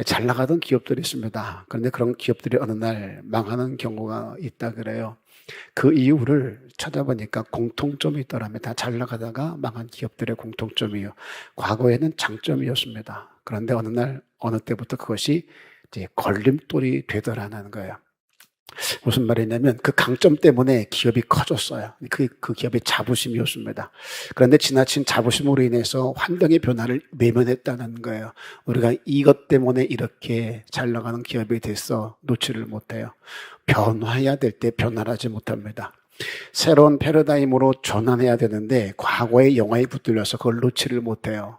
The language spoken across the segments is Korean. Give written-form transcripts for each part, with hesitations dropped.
잘 나가던 기업들이 있습니다. 그런데 그런 기업들이 어느 날 망하는 경우가 있다 그래요. 그 이유를 찾아보니까 공통점이 있더라면 다 잘 나가다가 망한 기업들의 공통점이요. 과거에는 장점이었습니다. 그런데 어느 날, 어느 때부터 그것이 이제 걸림돌이 되더라는 거예요. 무슨 말이냐면 그 강점 때문에 기업이 커졌어요. 그 기업의 자부심이었습니다. 그런데 지나친 자부심으로 인해서 환경의 변화를 외면했다는 거예요. 우리가 이것 때문에 이렇게 잘 나가는 기업이 됐어 놓지를 못해요. 변화해야 될 때 변화하지 못합니다. 새로운 패러다임으로 전환해야 되는데 과거의 영화에 붙들려서 그걸 놓지를 못해요.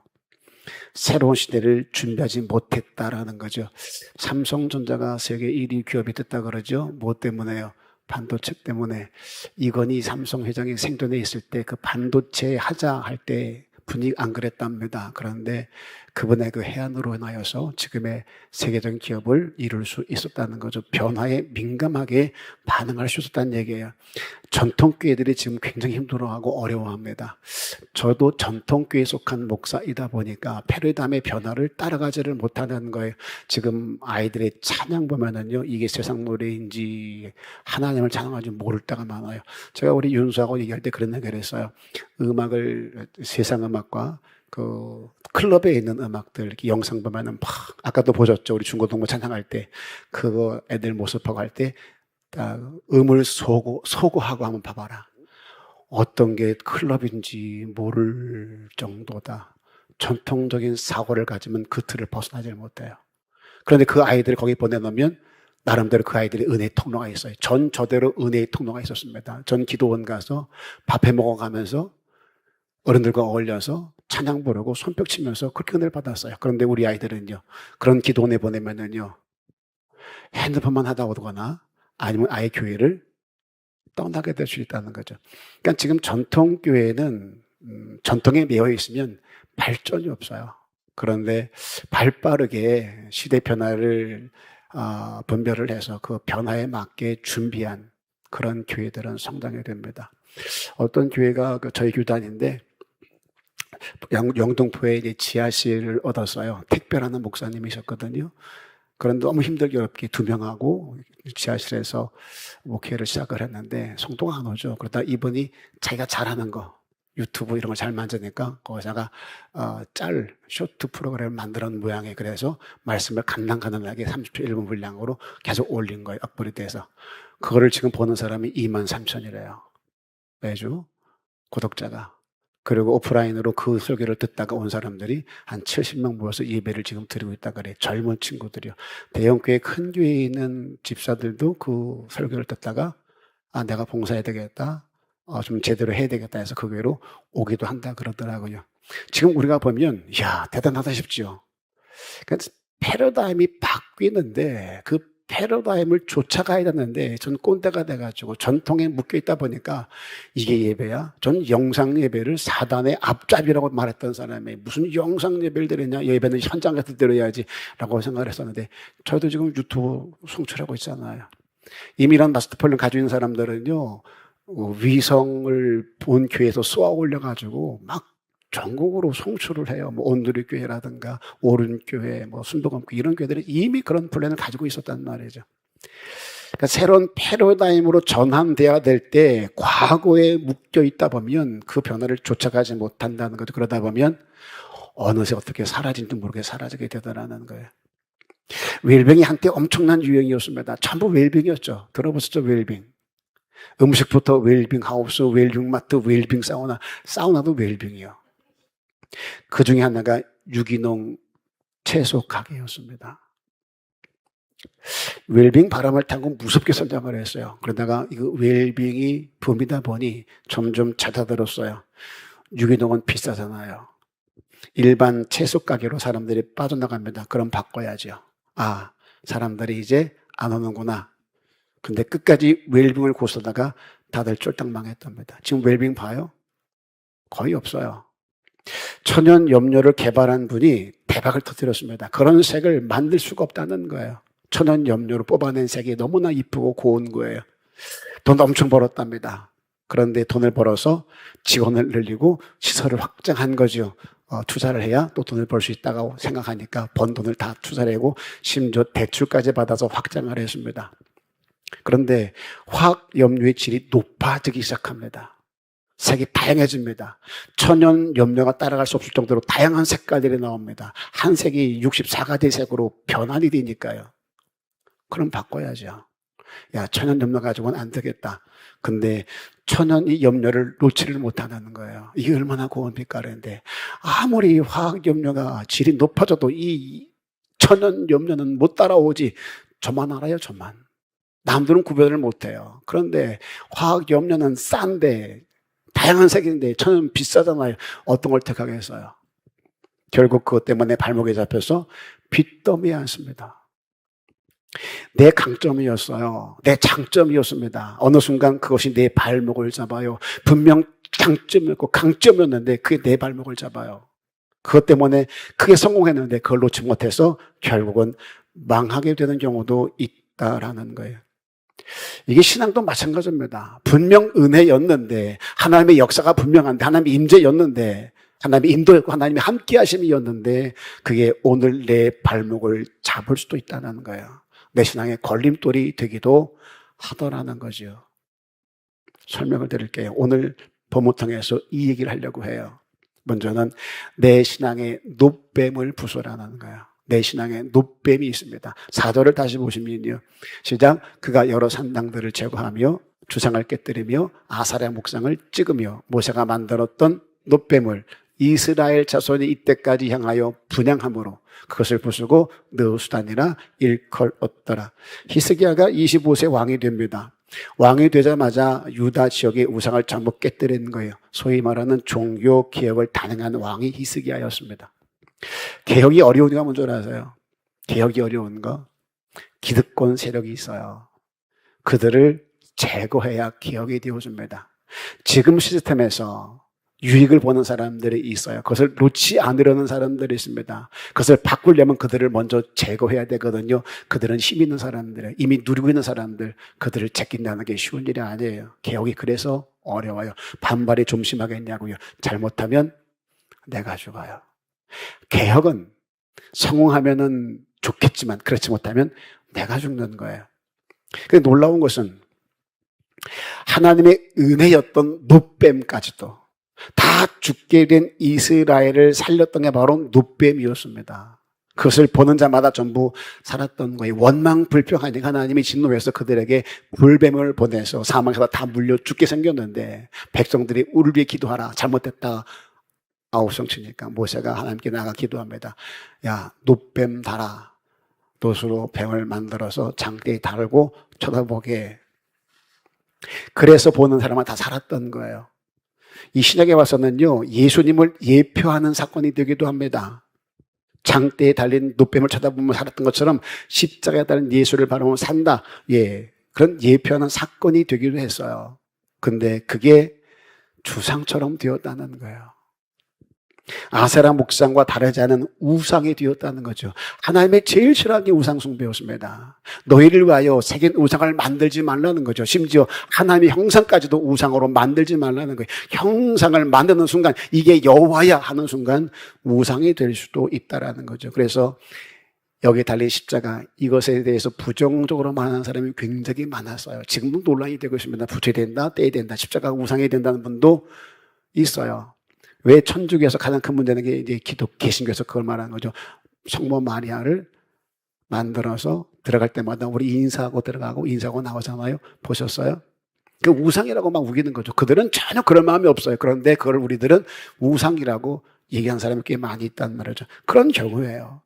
새로운 시대를 준비하지 못했다라는 거죠. 삼성전자가 세계 1위 기업이 됐다 그러죠. 뭐 때문에요? 반도체 때문에. 이건희 삼성 회장이 생존해 있을 때 그 반도체 하자 할 때 분위기 안 그랬답니다. 그런데 그분의 그 해안으로 인하여서 지금의 세계적인 기업을 이룰 수 있었다는 거죠. 변화에 민감하게 반응할 수 있었다는 얘기예요. 전통교회들이 지금 굉장히 힘들어하고 어려워합니다. 저도 전통교회에 속한 목사이다 보니까 패러다임의 변화를 따라가지를 못하는 거예요. 지금 아이들의 찬양 보면은요, 이게 세상 노래인지 하나님을 찬양하지 모를 때가 많아요. 제가 우리 윤수하고 얘기할 때 그런 얘기를 했어요. 음악을, 세상 음악과 그 클럽에 있는 음악들 이렇게 영상 보면은 막 아까도 보셨죠? 우리 중고등부 찬양할 때 그거 애들 모습하고 할 때 음을 소고하고 한번 봐봐라. 어떤 게 클럽인지 모를 정도다. 전통적인 사고를 가지면 그 틀을 벗어나지 못해요. 그런데 그 아이들을 거기 보내놓으면 나름대로 그 아이들의 은혜의 통로가 있어요. 전 저대로 은혜의 통로가 있었습니다. 전 기도원 가서 밥해 먹어가면서 어른들과 어울려서 찬양 부르고 손뼉 치면서 그렇게 은혜를 받았어요. 그런데 우리 아이들은요, 그런 기도원에 보내면은요, 핸드폰만 하다 오거나 아니면 아예 교회를 떠나게 될 수 있다는 거죠. 그러니까 지금 전통교회는 전통에 매여 있으면 발전이 없어요. 그런데 발빠르게 시대 변화를 분별을 해서 그 변화에 맞게 준비한 그런 교회들은 성장해야 됩니다. 어떤 교회가 저희 교단인데 영등포에 이제 지하실을 얻었어요. 택배라는 목사님이셨거든요. 그런데 너무 힘들게 어렵게 2명하고 지하실에서 목회를 시작을 했는데 성도가 안 오죠. 그러다 이분이 자기가 잘하는 거 유튜브 이런 걸 잘 만드니까 거기다가 쇼트 프로그램을 만드는 모양이에요. 그래서 말씀을 간단하게 30초 1분 분량으로 계속 올린 거예요. 업로드 돼서. 그거를 지금 보는 사람이 23,000이래요. 매주 구독자가. 그리고 오프라인으로 그 설교를 듣다가 온 사람들이 한 70명 모여서 예배를 지금 드리고 있다 그래요. 젊은 친구들이요. 대형교회 큰 교회에 있는 집사들도 그 설교를 듣다가 내가 봉사해야 되겠다. 좀 제대로 해야 되겠다 해서 그 교회로 오기도 한다 그러더라고요. 지금 우리가 보면 이야 대단하다 싶죠. 그러니까 패러다임이 바뀌는데 그 패러다임을 쫓아가야 되는데 전 꼰대가 돼가지고 전통에 묶여있다 보니까 이게 예배야? 전 영상 예배를 사단의 앞잡이라고 말했던 사람이 무슨 영상 예배를 드리냐? 예배는 현장에서 드려야지 라고 생각을 했었는데 저도 지금 유튜브 송출하고 있잖아요. 이미 이런 마스터폴을 가지고 있는 사람들은요 위성을 본 교회에서 쏘아 올려가지고 막 전국으로 송출을 해요. 뭐 온누리 교회라든가 오른교회, 뭐 순복음교회 이런 교회들이 이미 그런 플랜을 가지고 있었단 말이죠. 그러니까 새로운 패러다임으로 전환돼야 될 때 과거에 묶여 있다 보면 그 변화를 쫓아가지 못한다는 거죠. 그러다 보면 어느새 어떻게 사라진지 모르게 사라지게 되더라는 거예요. 웰빙이 한때 엄청난 유행이었습니다. 전부 웰빙이었죠. 들어보셨죠? 웰빙. 음식부터 웰빙 하우스, 웰빙 마트, 웰빙 사우나, 사우나도 웰빙이요. 그 중에 하나가 유기농 채소 가게였습니다. 웰빙 바람을 타고 무섭게 설정을 했어요. 그러다가 이거 웰빙이 붐이다 보니 점점 잦아들었어요. 유기농은 비싸잖아요. 일반 채소 가게로 사람들이 빠져나갑니다. 그럼 바꿔야죠. 사람들이 이제 안 오는구나. 근데 끝까지 웰빙을 고수하다가 다들 쫄딱 망했답니다. 지금 웰빙 봐요? 거의 없어요. 천연 염료를 개발한 분이 대박을 터뜨렸습니다. 그런 색을 만들 수가 없다는 거예요. 천연 염료로 뽑아낸 색이 너무나 이쁘고 고운 거예요. 돈 엄청 벌었답니다. 그런데 돈을 벌어서 직원을 늘리고 시설을 확장한 거죠. 투자를 해야 또 돈을 벌 수 있다고 생각하니까 번 돈을 다 투자를 하고 심지어 대출까지 받아서 확장을 했습니다. 그런데 화학염료의 질이 높아지기 시작합니다. 색이 다양해집니다. 천연 염료가 따라갈 수 없을 정도로 다양한 색깔들이 나옵니다. 한 색이 64가지 색으로 변환이 되니까요. 그럼 바꿔야죠. 야, 천연 염료 가지고는 안 되겠다. 근데 천연 이 염료를 놓지를 못하는 거예요. 이게 얼마나 고급입니까? 그런데 아무리 화학 염료가 질이 높아져도 이 천연 염료는 못 따라오지. 저만 알아요, 저만. 남들은 구별을 못해요. 그런데 화학 염료는 싼데 다양한 색인데 천연 비싸잖아요. 어떤 걸 택하겠어요? 결국 그것 때문에 발목에 잡혀서 빚더미에 앉습니다. 내 강점이었어요. 내 장점이었습니다. 어느 순간 그것이 내 발목을 잡아요. 분명 장점이었고 강점이었는데 그게 내 발목을 잡아요. 그것 때문에 크게 성공했는데 그걸 놓지 못해서 결국은 망하게 되는 경우도 있다라는 거예요. 이게 신앙도 마찬가지입니다. 분명 은혜였는데 하나님의 역사가 분명한데 하나님의 임재였는데 하나님의 인도였고 하나님의 함께 하심이었는데 그게 오늘 내 발목을 잡을 수도 있다는 거예요. 내 신앙의 걸림돌이 되기도 하더라는 거죠. 설명을 드릴게요. 오늘 본문 통해서 이 얘기를 하려고 해요. 먼저는 내 신앙의 노뱀을 부숴라는 거예요. 내 신앙에 노뱀이 있습니다. 4절을 다시 보시면요. 시작. 그가 여러 산당들을 제거하며 주상을 깨뜨리며 아사랴 목상을 찍으며 모세가 만들었던 노뱀을 이스라엘 자손이 이때까지 향하여 분향함으로 그것을 부수고 느우수단이라 일컬었더라. 히스기야가 25세 왕이 됩니다. 왕이 되자마자 유다 지역의 우상을 전부 깨뜨리는 거예요. 소위 말하는 종교 개혁을 단행한 왕이 히스기야였습니다. 개혁이 어려운 거 뭔지 아세요? 개혁이 어려운 거 기득권 세력이 있어요. 그들을 제거해야 개혁이 되어집니다. 지금 시스템에서 유익을 보는 사람들이 있어요. 그것을 놓지 않으려는 사람들이 있습니다. 그것을 바꾸려면 그들을 먼저 제거해야 되거든요. 그들은 힘 있는 사람들, 이미 누리고 있는 사람들, 그들을 제낀다는 게 쉬운 일이 아니에요. 개혁이 그래서 어려워요. 반발이 좀 심하겠냐고요. 잘못하면 내가 죽어요. 개혁은 성공하면은 좋겠지만 그렇지 못하면 내가 죽는 거예요. 근데 놀라운 것은 하나님의 은혜였던 노뱀까지도 다 죽게 된 이스라엘을 살렸던 게 바로 노뱀이었습니다. 그것을 보는 자마다 전부 살았던 거예요. 원망불평하니까 하나님이 진노해서 그들에게 불뱀을 보내서 사망해서 다 물려 죽게 생겼는데 백성들이 우를 위해 기도하라. 잘못됐다. 아우성 치니까 모세가 하나님께 나가 기도합니다. 야, 노뱀 달아. 돛으로 뱀을 만들어서 장대에 달고 쳐다보게. 그래서 보는 사람은 다 살았던 거예요. 이 신약에 와서는요, 예수님을 예표하는 사건이 되기도 합니다. 장대에 달린 노뱀을 쳐다보면 살았던 것처럼 십자가에 달린 예수를 바라보면 산다. 예, 그런 예표하는 사건이 되기도 했어요. 근데 그게 주상처럼 되었다는 거예요. 아세라 목상과 다르지 않은 우상이 되었다는 거죠. 하나님의 제일 싫어하는 게 우상 숭배였습니다. 너희를 위하여 새긴 우상을 만들지 말라는 거죠. 심지어 하나님의 형상까지도 우상으로 만들지 말라는 거예요. 형상을 만드는 순간 이게 여호와야 하는 순간 우상이 될 수도 있다라는 거죠. 그래서 여기에 달린 십자가 이것에 대해서 부정적으로 말하는 사람이 굉장히 많았어요. 지금도 논란이 되고 있습니다. 부채된다, 떼야 된다, 십자가가 우상이 된다는 분도 있어요. 왜 천주교에서 가장 큰 문제는 게 이제 개신교에서 그걸 말하는 거죠. 성모 마리아를 만들어서 들어갈 때마다 우리 인사하고 들어가고 인사하고 나오잖아요. 보셨어요? 그 우상이라고 막 우기는 거죠. 그들은 전혀 그럴 마음이 없어요. 그런데 그걸 우리들은 우상이라고 얘기하는 사람이 꽤 많이 있단 말이죠. 그런 경우예요.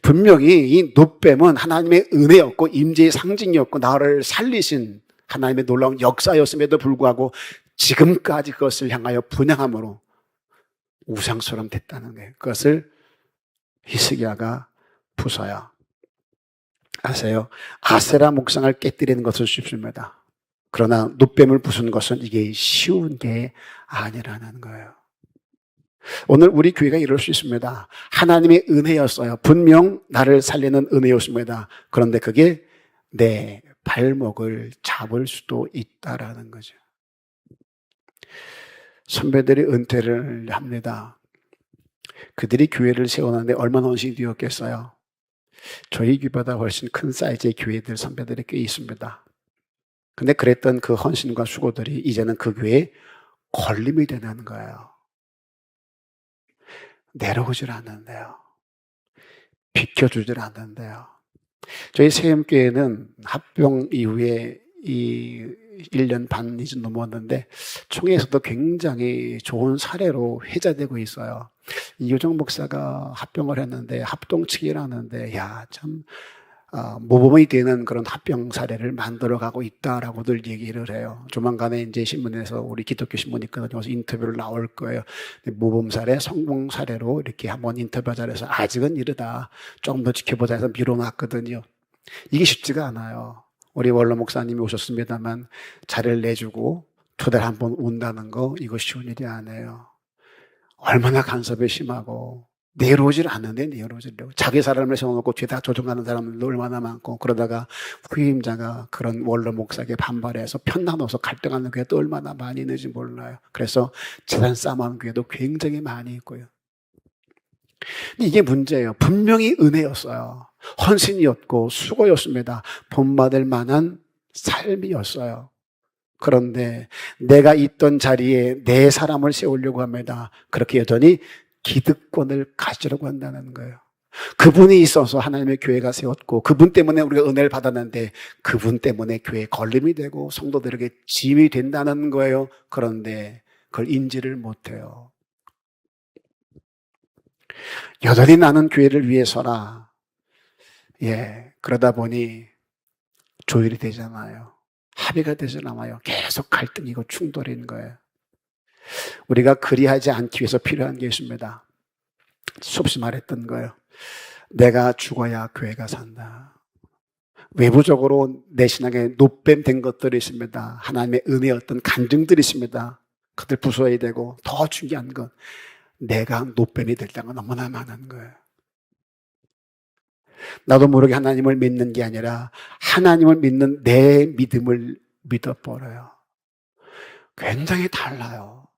분명히 이 노뱀은 하나님의 은혜였고 임재의 상징이었고 나를 살리신 하나님의 놀라운 역사였음에도 불구하고 지금까지 그것을 향하여 분향함으로 우상처럼 됐다는 거예요. 그것을 히스기야가 부숴요. 아세요? 아세라 목상을 깨뜨리는 것은 쉽습니다. 그러나 노뱀을 부수는 것은 이게 쉬운 게 아니라는 거예요. 오늘 우리 교회가 이럴 수 있습니다. 하나님의 은혜였어요. 분명 나를 살리는 은혜였습니다. 그런데 그게 내 발목을 잡을 수도 있다라는 거죠. 선배들이 은퇴를 합니다. 그들이 교회를 세워놨는데 얼마나 헌신이 되었겠어요. 저희 교회보다 훨씬 큰 사이즈의 교회들 선배들이 꽤 있습니다. 근데 그랬던 그 헌신과 수고들이 이제는 그 교회에 걸림이 되는 거예요. 내려오질 않는데요. 비켜주질 않는데요. 저희 세움교회는 합병 이후에 이 1년 반이 좀 넘었는데 총회에서도 굉장히 좋은 사례로 회자되고 있어요. 이효정 목사가 합병을 했는데 합동측이라 하는데 참 모범이 되는 그런 합병 사례를 만들어가고 있다라고들 얘기를 해요. 조만간에 이제 신문에서 우리 기독교 신문이 끊어져서 인터뷰를 나올 거예요. 모범 사례, 성공 사례로 이렇게 한번 인터뷰하자 해서 아직은 이르다. 조금 더 지켜보자 해서 미뤄놨거든요. 이게 쉽지가 않아요. 우리 원로 목사님이 오셨습니다만 자리를 내주고 두 달에 한 번 온다는 거 이거 쉬운 일이 아니에요. 얼마나 간섭이 심하고 내려오질 않는데 내려오지려고 자기 사람을 세워놓고 죄다 조종하는 사람들도 얼마나 많고 그러다가 후임자가 그런 원로 목사에게 반발해서 편 나눠서 갈등하는 교회도 얼마나 많이 있는지 몰라요. 그래서 재산 싸움하는 교회도 굉장히 많이 있고요. 근데 이게 문제예요. 분명히 은혜였어요. 헌신이었고 수고였습니다. 본받을 만한 삶이었어요. 그런데 내가 있던 자리에 내 사람을 세우려고 합니다. 그렇게 여전히 기득권을 가지려고 한다는 거예요. 그분이 있어서 하나님의 교회가 세웠고 그분 때문에 우리가 은혜를 받았는데 그분 때문에 교회에 걸림이 되고 성도들에게 짐이 된다는 거예요. 그런데 그걸 인지를 못해요. 여전히 나는 교회를 위해서라. 그러다 보니 조율이 되잖아요. 합의가 되지 않아요. 계속 갈등이고 충돌인 거예요. 우리가 그리하지 않기 위해서 필요한 게 있습니다. 수없이 말했던 거예요. 내가 죽어야 교회가 산다. 외부적으로 내 신앙에 노뱀된 것들이 있습니다. 하나님의 은혜의 어떤 간증들이 있습니다. 그들 부숴야 되고 더 중요한 건 내가 노뱀이 될 때가 너무나 많은 거예요. 나도 모르게 하나님을 믿는 게 아니라 하나님을 믿는 내 믿음을 믿어버려요. 굉장히 달라요.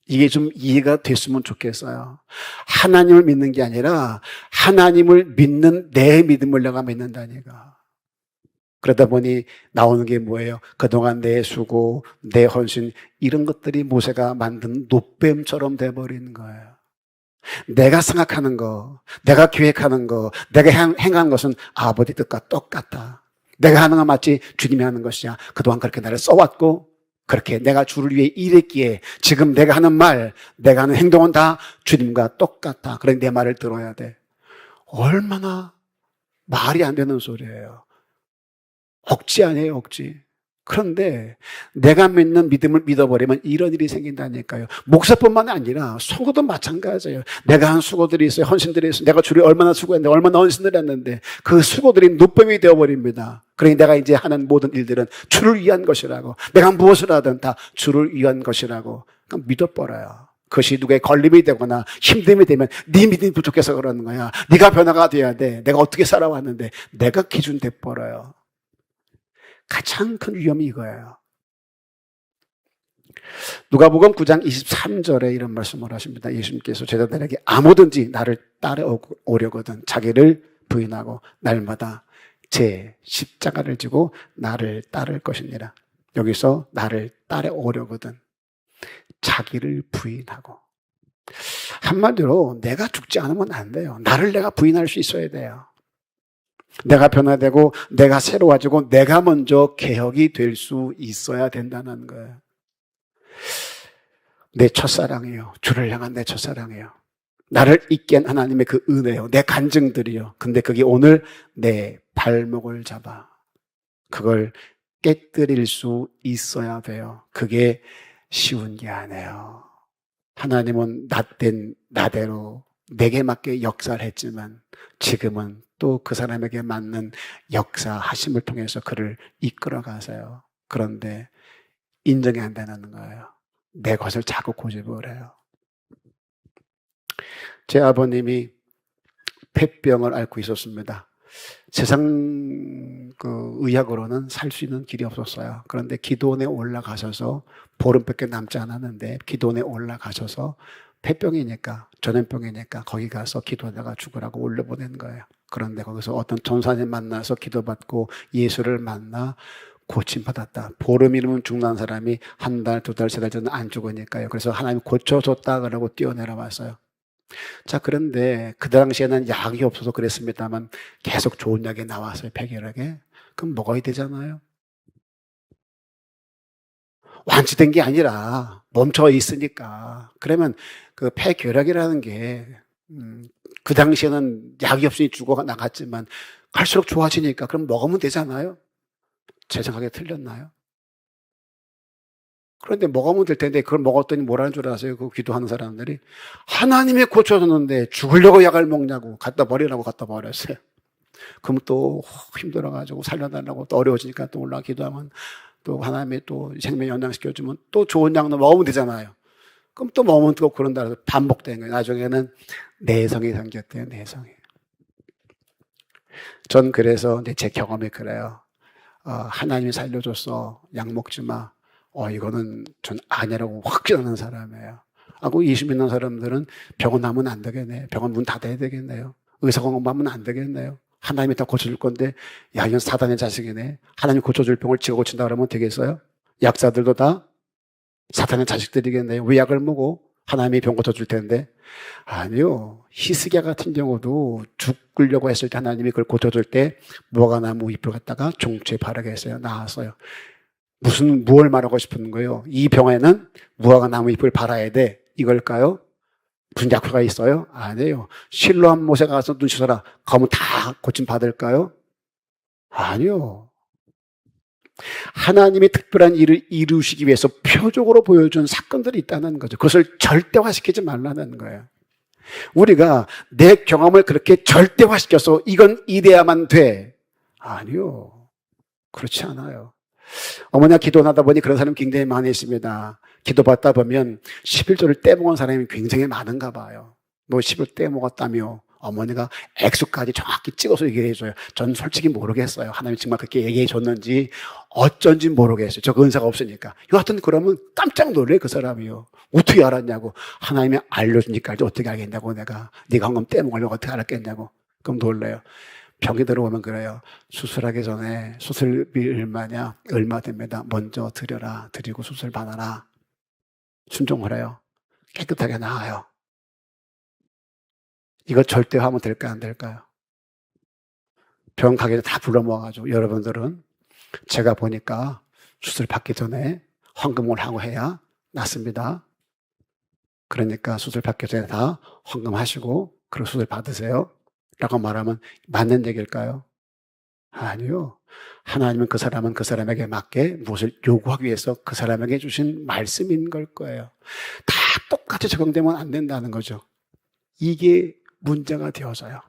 이게 좀 이해가 됐으면 좋겠어요. 하나님을 믿는 게 아니라 하나님을 믿는 내 믿음을 내가 믿는다니까. 그러다 보니 나오는 게 뭐예요? 그동안 내 수고, 내 헌신 이런 것들이 모세가 만든 노뱀처럼 돼버리는 거예요. 내가 생각하는 거, 내가 계획하는 거, 내가 행한 것은 아버지 뜻과 똑같다. 내가 하는 건 마치 주님이 하는 것이야. 그동안 그렇게 나를 써왔고 그렇게 내가 주를 위해 일했기에 지금 내가 하는 말, 내가 하는 행동은 다 주님과 똑같다. 그러니 내 말을 들어야 돼. 얼마나 말이 안 되는 소리예요. 억지 아니에요, 억지. 그런데 내가 믿는 믿음을 믿어버리면 이런 일이 생긴다니까요. 목사뿐만 아니라 수고도 마찬가지예요. 내가 한 수고들이 있어요. 헌신들이 있어요. 내가 주를 얼마나 수고했는데 얼마나 헌신을 했는데 그 수고들이 노뱀이 되어버립니다. 그러니 내가 이제 하는 모든 일들은 주를 위한 것이라고, 내가 무엇을 하든 다 주를 위한 것이라고 믿어버려요. 그것이 누구의 걸림이 되거나 힘듦이 되면 네 믿음이 부족해서 그러는 거야. 네가 변화가 돼야 돼. 내가 어떻게 살아왔는데 내가 기준 돼버려요. 가장 큰 위험이 이거예요. 누가복음 9장 23절에 이런 말씀을 하십니다. 예수님께서 제자들에게 아무든지 나를 따라오려거든 자기를 부인하고 날마다 제 십자가를 지고 나를 따를 것이니라. 여기서 나를 따라오려거든 자기를 부인하고, 한마디로 내가 죽지 않으면 안 돼요. 나를 내가 부인할 수 있어야 돼요. 내가 변화되고 내가 새로워지고 내가 먼저 개혁이 될 수 있어야 된다는 거예요. 내 첫사랑이에요. 주를 향한 내 첫사랑이에요. 나를 잊게 한 하나님의 그 은혜요. 내 간증들이요. 근데 그게 오늘 내 발목을 잡아. 그걸 깨뜨릴 수 있어야 돼요. 그게 쉬운 게 아니에요. 하나님은 낫된 나대로 내게 맞게 역사를 했지만 지금은 또 그 사람에게 맞는 역사하심을 통해서 그를 이끌어 가세요. 그런데 인정이 안 되는 거예요. 내 것을 자꾸 고집을 해요. 제 아버님이 폐병을 앓고 있었습니다. 세상 의학으로는 살 수 있는 길이 없었어요. 그런데 기도원에 올라가셔서 보름밖에 남지 않았는데 기도원에 올라가셔서 폐병이니까, 전염병이니까 거기 가서 기도하다가 죽으라고 올려보낸 거예요. 그런데 거기서 어떤 전사님 만나서 기도받고 예수를 만나 고침받았다. 보름이면 죽는 사람이 한 달, 두 달, 세 달 전에 안 죽으니까요. 그래서 하나님 고쳐줬다 그러고 뛰어내려왔어요. 자, 그런데 그 당시에는 약이 없어서 그랬습니다만 계속 좋은 약이 나왔어요. 폐결핵에. 그럼 먹어야 되잖아요. 완치된 게 아니라 멈춰 있으니까. 그러면 그 폐결핵이라는 게, 그 당시에는 약이 없으니 죽어 나갔지만 갈수록 좋아지니까 그럼 먹으면 되잖아요. 제 생각에 틀렸나요? 그런데 먹으면 될 텐데 그걸 먹었더니 뭐라는 줄 아세요? 그 기도하는 사람들이 하나님이 고쳐줬는데 죽으려고 약을 먹냐고 갖다 버리라고 갖다 버렸어요. 그럼 또 힘들어가지고 살려달라고 또 어려워지니까 또 올라 기도하면 또 하나님이 또 생명 연장시켜주면 또 좋은 약도 먹으면 되잖아요. 그럼 또 먹으면 또 그런다 해서 반복되는 거예요. 나중에는 내성이 생겼대요. 내성이. 전 그래서 이제 제 경험이 그래요. 하나님이 살려줬어. 약 먹지 마. 이거는 전 아니라고 확신하는 사람이에요. 그 20 있는 사람들은 병원 하면 안 되겠네. 병원 문 닫아야 되겠네요. 의사 공부하면 안 되겠네요. 하나님이 다 고쳐줄 건데, 야, 이건 사단의 자식이네. 하나님이 고쳐줄 병을 지가 고친다 그러면 되겠어요? 약사들도 다 사탄의 자식들이겠네요. 왜 약을 먹어? 하나님이 병 고쳐줄 텐데. 아니요. 히스기야 같은 경우도 죽으려고 했을 때 하나님이 그걸 고쳐줄 때 무화과나무 잎을 갖다가 종초에 바르게 했어요. 나았어요. 무엇을 말하고 싶은 거예요? 이 병에는 무화과나무 잎을 바라야 돼. 이걸까요? 무슨 약효가 있어요? 아니에요. 실로암 못에 가서 눈 씻어라. 그러면 다 고침 받을까요? 아니요. 하나님이 특별한 일을 이루시기 위해서 표적으로 보여준 사건들이 있다는 거죠. 그것을 절대화시키지 말라는 거예요. 우리가 내 경험을 그렇게 절대화시켜서 이건 이래야만 돼. 아니요. 그렇지 않아요. 어머니가 기도하다 보니 그런 사람이 굉장히 많이 있습니다. 기도받다 보면 11조를 떼먹은 사람이 굉장히 많은가 봐요. 너 11조 떼먹었다며. 어머니가 액수까지 정확히 찍어서 얘기해 줘요. 전 솔직히 모르겠어요. 하나님이 정말 그렇게 얘기해 줬는지 어쩐지 모르겠어요. 저 은사가 없으니까. 여하튼 그러면 깜짝 놀래요. 그 사람이요. 어떻게 알았냐고. 하나님이 알려주니까 어떻게 알겠냐고. 내가 네가 한번 떼먹으려고 어떻게 알았겠냐고. 그럼 놀래요. 병이 들어오면 그래요. 수술하기 전에 수술비 얼마냐? 얼마 됩니다. 먼저 드려라. 드리고 수술 받아라. 순종을 해요. 깨끗하게 나아요. 이거 절대화하면 될까요? 안 될까요? 병 가게 다 불러 모아가지고 여러분들은 제가 보니까 수술 받기 전에 헌금을 하고 해야 낫습니다. 그러니까 수술 받기 전에 다 헌금하시고 그리고 수술 받으세요. 라고 말하면 맞는 얘기일까요? 아니요. 하나님은 그 사람은 그 사람에게 맞게 무엇을 요구하기 위해서 그 사람에게 주신 말씀인 걸 거예요. 다 똑같이 적용되면 안 된다는 거죠. 이게 문제가 되어져요.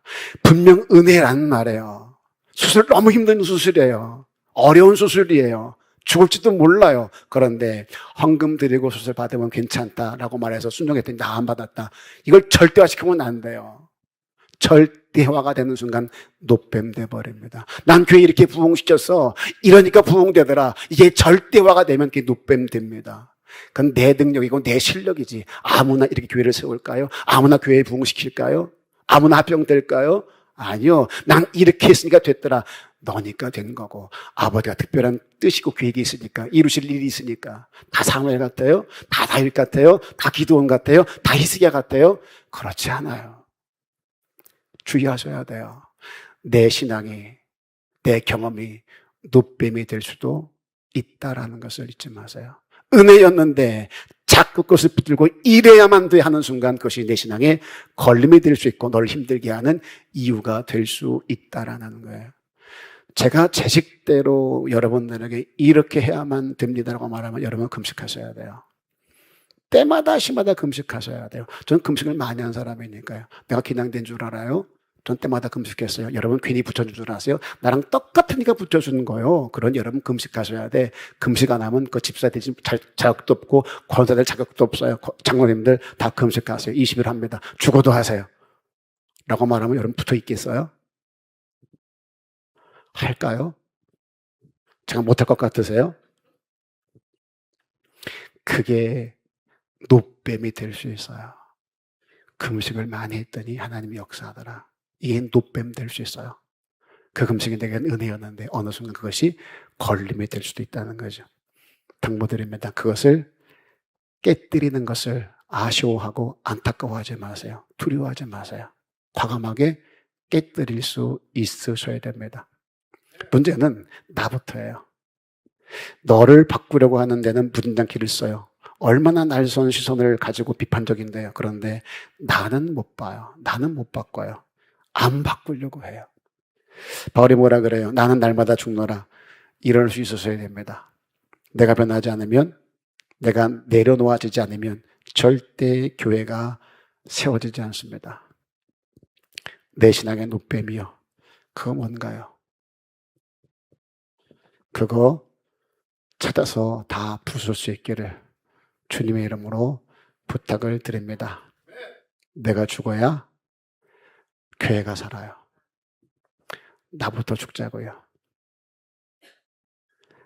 분명 은혜라는 말이에요. 수술 너무 힘든 수술이에요. 어려운 수술이에요. 죽을지도 몰라요. 그런데 헌금 드리고 수술 받으면 괜찮다라고 말해서 순종했더니 나 안 받았다. 이걸 절대화시키면 안 돼요. 절대화가 되는 순간 노뱀 돼버립니다. 난 교회 이렇게 부흥시켰어. 이러니까 부흥되더라. 이게 절대화가 되면 그게 노뱀 됩니다. 그건 내 능력이고 내 실력이지. 아무나 이렇게 교회를 세울까요? 아무나 교회에 부흥시킬까요? 아무나 합병될까요? 아니요. 난 이렇게 했으니까 됐더라. 너니까 된 거고 아버지가 특별한 뜻이고 계획이 있으니까 이루실 일이 있으니까 다 사무엘 같아요? 다 다윗 같아요? 다 기드온 같아요? 다 히스기야 같아요? 그렇지 않아요. 주의하셔야 돼요. 내 신앙이 내 경험이 노뱀이 될 수도 있다라는 것을 잊지 마세요. 은혜였는데 자꾸 그것을 붙들고 이래야만 돼 하는 순간 그것이 내 신앙에 걸림이 될 수 있고 너를 힘들게 하는 이유가 될 수 있다라는 거예요. 제가 제 식대로 여러분들에게 이렇게 해야만 됩니다라고 말하면 여러분 금식하셔야 돼요. 때마다 시마다 금식하셔야 돼요. 저는 금식을 많이 한 사람이니까요. 내가 긴장된 줄 알아요? 전 때마다 금식했어요. 여러분 괜히 붙여준 줄 아세요? 나랑 똑같으니까 붙여주는 거예요. 그런 여러분 금식하셔야 돼. 금식 안 하면 그 집사 되지 자격도 없고 권사 될 자격도 없어요. 장로님들 다 금식하세요. 20일 합니다. 죽어도 하세요. 라고 말하면 여러분 붙어 있겠어요? 할까요? 제가 못할 것 같으세요? 그게 노뱀이 될 수 있어요. 금식을 많이 했더니 하나님이 역사하더라. 이게 노뱀 될 수 있어요. 그 금식이 내겐 은혜였는데 어느 순간 그것이 걸림이 될 수도 있다는 거죠. 당부드립니다. 그것을 깨뜨리는 것을 아쉬워하고 안타까워하지 마세요. 두려워하지 마세요. 과감하게 깨뜨릴 수 있으셔야 됩니다. 문제는 나부터예요. 너를 바꾸려고 하는 데는 무진장키를 써요. 얼마나 날선 시선을 가지고 비판적인데요. 그런데 나는 못 봐요. 나는 못 바꿔요. 안 바꾸려고 해요. 바울이 뭐라 그래요? 나는 날마다 죽노라. 이럴 수 있어야 됩니다. 내가 변하지 않으면, 내가 내려놓아지지 않으면 절대 교회가 세워지지 않습니다. 내 신앙의 노뱀이요. 그거 뭔가요? 그거 찾아서 다 부술 수 있기를 주님의 이름으로 부탁을 드립니다. 내가 죽어야 교회가 살아요. 나부터 죽자고요.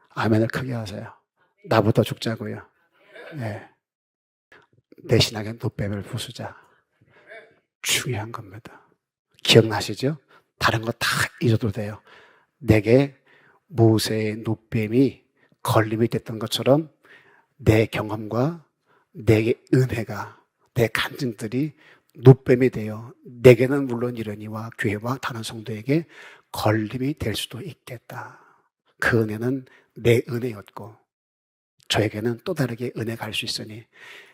아멘을 크게 하세요. 나부터 죽자고요. 네. 내 신앙의 노뱀을 부수자. 중요한 겁니다. 기억나시죠? 다른 거 다 잊어도 돼요. 내게 모세의 노뱀이 걸림이 됐던 것처럼 내 경험과 내 은혜가, 내 간증들이 노뱀이 되어 내게는 물론 이러니와 교회와 다른 성도에게 걸림이 될 수도 있겠다. 그 은혜는 내 은혜였고 저에게는 또 다르게 은혜가 갈 수 있으니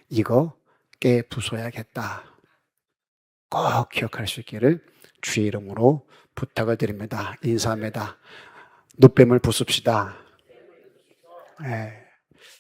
이거 깨 부숴야겠다. 꼭 기억할 수 있기를 주의 이름으로 부탁을 드립니다. 인사합니다. 노뱀을 부숩시다. 네.